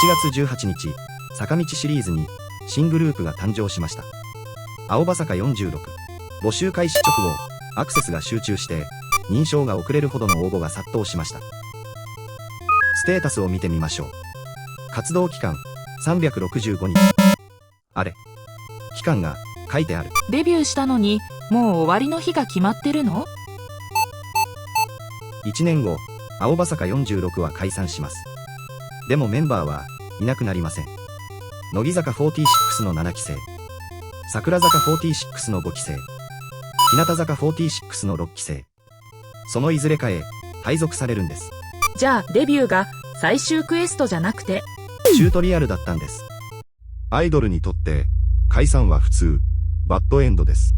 月18日、坂道シリーズに新グループが誕生しました。青葉坂46。募集開始直後、アクセスが集中して、認証が遅れるほどの応募が殺到しました。ステータスを見てみましょう。活動期間、365日。あれ、期間が書いてある。デビューしたのに、もう終わりの日が決まってるの？1年後、青葉坂46は解散します。でもメンバーはいなくなりません。乃木坂46の7期生、桜坂46の5期生、日向坂46の6期生。そのいずれかへ配属されるんです。じゃあデビューが最終クエストじゃなくてチュートリアルだったんです。アイドルにとって解散は普通、バッドエンドです。